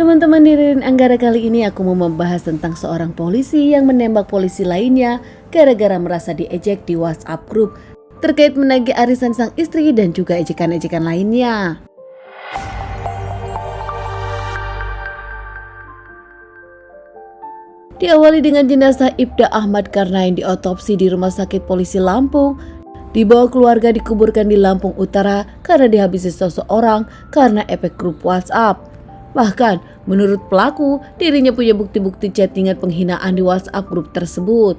Teman-teman di Ririn Anggara kali ini aku mau membahas tentang seorang polisi yang menembak polisi lainnya gara-gara merasa diejek di WhatsApp grup terkait menagih arisan sang istri dan juga ejekan-ejekan lainnya. Diawali dengan jenazah Ibda Ahmad Karnain diotopsi di Rumah Sakit Polisi Lampung. Dibawa keluarga dikuburkan di Lampung Utara karena dihabisi seseorang karena efek grup WhatsApp. Bahkan, menurut pelaku, dirinya punya bukti-bukti chattingan penghinaan di WhatsApp grup tersebut.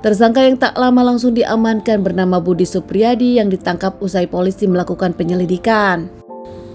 Tersangka yang tak lama langsung diamankan bernama Budi Supriyadi yang ditangkap usai polisi melakukan penyelidikan.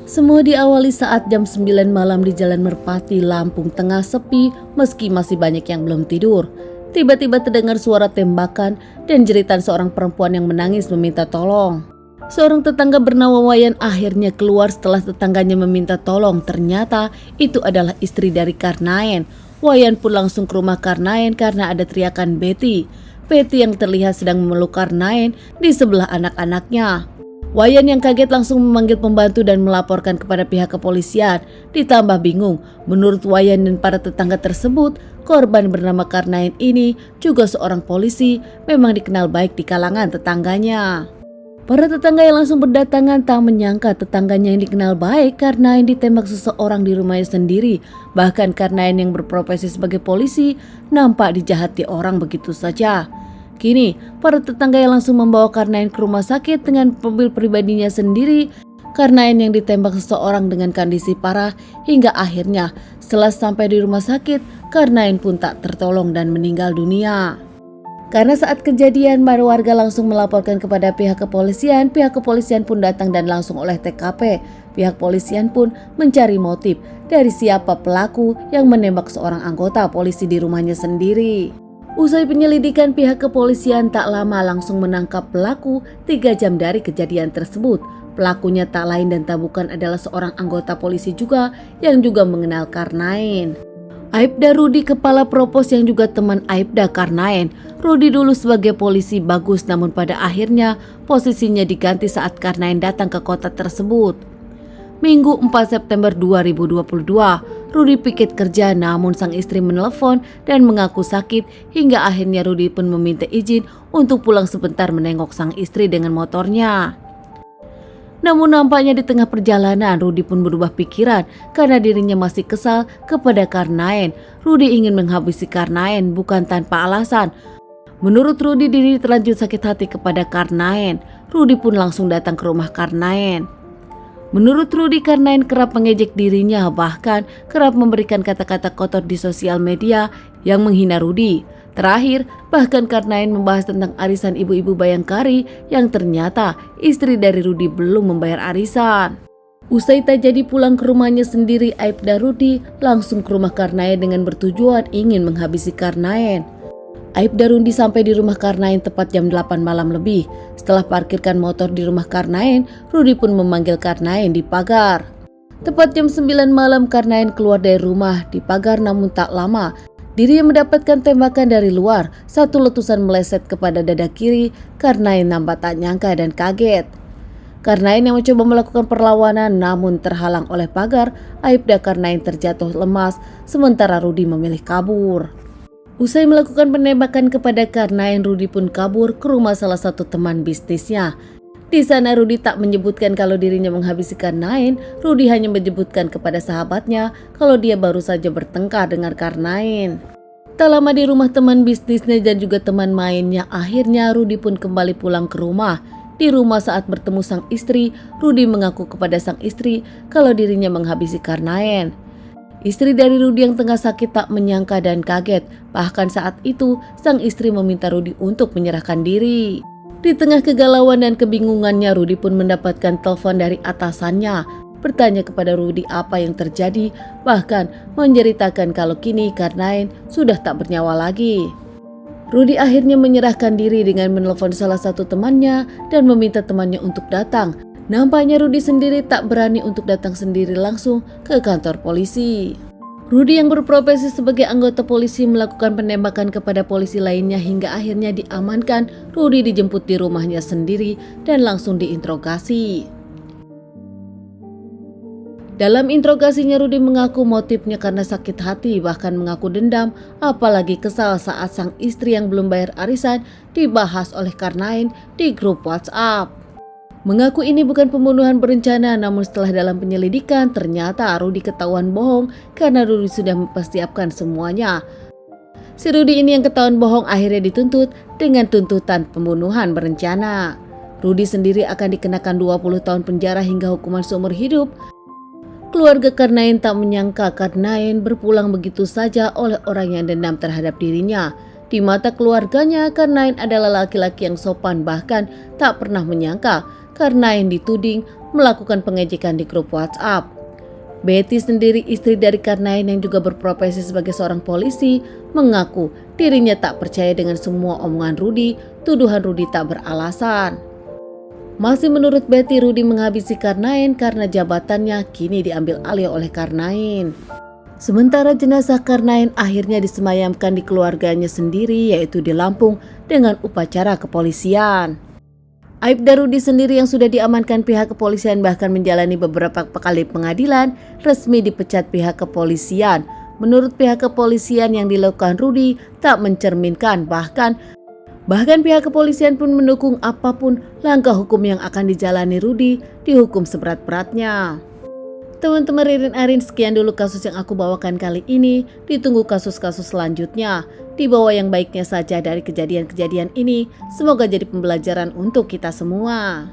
Semua diawali saat jam 9 malam di Jalan Merpati, Lampung Tengah sepi meski masih banyak yang belum tidur. Tiba-tiba terdengar suara tembakan dan jeritan seorang perempuan yang menangis meminta tolong. Seorang tetangga bernama Wayan akhirnya keluar setelah tetangganya meminta tolong. Ternyata itu adalah istri dari Karnain. Wayan pun langsung ke rumah Karnain karena ada teriakan Betty. Betty yang terlihat sedang memeluk Karnain di sebelah anak-anaknya. Wayan yang kaget langsung memanggil pembantu dan melaporkan kepada pihak kepolisian. Ditambah bingung, menurut Wayan dan para tetangga tersebut, korban bernama Karnain ini juga seorang polisi, memang dikenal baik di kalangan tetangganya. Para tetangga yang langsung berdatangan tak menyangka tetangganya yang dikenal baik Karnain ditembak seseorang di rumahnya sendiri. Bahkan Karnain yang berprofesi sebagai polisi nampak dijahati orang begitu saja. Kini, para tetangga yang langsung membawa Karnain ke rumah sakit dengan mobil pribadinya sendiri. Karnain yang ditembak seseorang dengan kondisi parah hingga akhirnya setelah sampai di rumah sakit, Karnain pun tak tertolong dan meninggal dunia. Karena saat kejadian, para warga langsung melaporkan kepada pihak kepolisian pun datang dan langsung oleh TKP. Pihak polisian pun mencari motif dari siapa pelaku yang menembak seorang anggota polisi di rumahnya sendiri. Usai penyelidikan, pihak kepolisian tak lama langsung menangkap pelaku 3 jam dari kejadian tersebut. Pelakunya tak lain dan tak bukan adalah seorang anggota polisi juga yang juga mengenal Karnain. Aibda Rudi, kepala Propos yang juga teman Aibda Karnain. Rudi dulu sebagai polisi bagus, namun pada akhirnya posisinya diganti saat Karnain datang ke kota tersebut. Minggu 4 September 2022, Rudi piket kerja namun sang istri menelpon dan mengaku sakit hingga akhirnya Rudi pun meminta izin untuk pulang sebentar menengok sang istri dengan motornya. Namun nampaknya di tengah perjalanan Rudi pun berubah pikiran karena dirinya masih kesal kepada Karnain. Rudi ingin menghabisi Karnain bukan tanpa alasan. Menurut Rudi, diri terlanjur sakit hati kepada Karnain. Rudi pun langsung datang ke rumah Karnain. Menurut Rudi, Karnain kerap mengejek dirinya, bahkan kerap memberikan kata-kata kotor di sosial media yang menghina Rudi. Terakhir, bahkan Karnain membahas tentang arisan ibu-ibu Bayangkari yang ternyata istri dari Rudi belum membayar arisan. Usai tak jadi pulang ke rumahnya sendiri, Aibda Rudi langsung ke rumah Karnain dengan bertujuan ingin menghabisi Karnain. Aibda Rudi sampai di rumah Karnain tepat jam 8 malam lebih. Setelah parkirkan motor di rumah Karnain, Rudi pun memanggil Karnain di pagar. Tepat jam 9 malam Karnain keluar dari rumah di pagar, namun tak lama dirinya mendapatkan tembakan dari luar. Satu letusan meleset kepada dada kiri. Karnain nampak tak nyangka dan kaget. Karnain yang mencoba melakukan perlawanan namun terhalang oleh pagar. Aibda Karnain terjatuh lemas sementara Rudi memilih kabur. Usai melakukan penembakan kepada Karnain, Rudi pun kabur ke rumah salah satu teman bisnisnya. Di sana Rudi tak menyebutkan kalau dirinya menghabisi Karnain. Rudi hanya menyebutkan kepada sahabatnya kalau dia baru saja bertengkar dengan Karnain. Tak lama di rumah teman bisnisnya dan juga teman mainnya, akhirnya Rudi pun kembali pulang ke rumah. Di rumah saat bertemu sang istri, Rudi mengaku kepada sang istri kalau dirinya menghabisi Karnain. Istri dari Rudi yang tengah sakit tak menyangka dan kaget. Bahkan saat itu sang istri meminta Rudi untuk menyerahkan diri. Di tengah kegalauan dan kebingungannya, Rudi pun mendapatkan telepon dari atasannya. Bertanya kepada Rudi apa yang terjadi, bahkan menceritakan kalau kini Karnain sudah tak bernyawa lagi. Rudi akhirnya menyerahkan diri dengan menelpon salah satu temannya dan meminta temannya untuk datang. Nampaknya Rudi sendiri tak berani untuk datang sendiri langsung ke kantor polisi. Rudi yang berprofesi sebagai anggota polisi melakukan penembakan kepada polisi lainnya hingga akhirnya diamankan. Rudi dijemput di rumahnya sendiri dan langsung diinterogasi. Dalam interogasinya, Rudi mengaku motifnya karena sakit hati, bahkan mengaku dendam, apalagi kesal saat sang istri yang belum bayar arisan dibahas oleh Karnain di grup WhatsApp. Mengaku ini bukan pembunuhan berencana, namun setelah dalam penyelidikan ternyata Rudi ketahuan bohong karena Rudi sudah mempersiapkan semuanya. Si Rudi ini yang ketahuan bohong akhirnya dituntut dengan tuntutan pembunuhan berencana. Rudi sendiri akan dikenakan 20 tahun penjara hingga hukuman seumur hidup. Keluarga Karnain tak menyangka Karnain berpulang begitu saja oleh orang yang dendam terhadap dirinya. Di mata keluarganya, Karnain adalah laki-laki yang sopan, bahkan tak pernah menyangka Karnain dituding melakukan pengejekan di grup WhatsApp. Betty sendiri, istri dari Karnain yang juga berprofesi sebagai seorang polisi, mengaku dirinya tak percaya dengan semua omongan Rudi. Tuduhan Rudi tak beralasan. Masih menurut Betty, Rudi menghabisi Karnain karena jabatannya kini diambil alih oleh Karnain. Sementara jenazah Karnain akhirnya disemayamkan di keluarganya sendiri, yaitu di Lampung dengan upacara kepolisian. Aibda Rudi sendiri yang sudah diamankan pihak kepolisian bahkan menjalani beberapa kali pengadilan resmi dipecat pihak kepolisian. Menurut pihak kepolisian, yang dilakukan Rudi tak mencerminkan, Bahkan pihak kepolisian pun mendukung apapun langkah hukum yang akan dijalani Rudi, dihukum seberat-beratnya. Teman-teman Ririn Arin, sekian dulu kasus yang aku bawakan kali ini. Ditunggu kasus-kasus selanjutnya. Dibawa yang baiknya saja dari kejadian-kejadian ini. Semoga jadi pembelajaran untuk kita semua.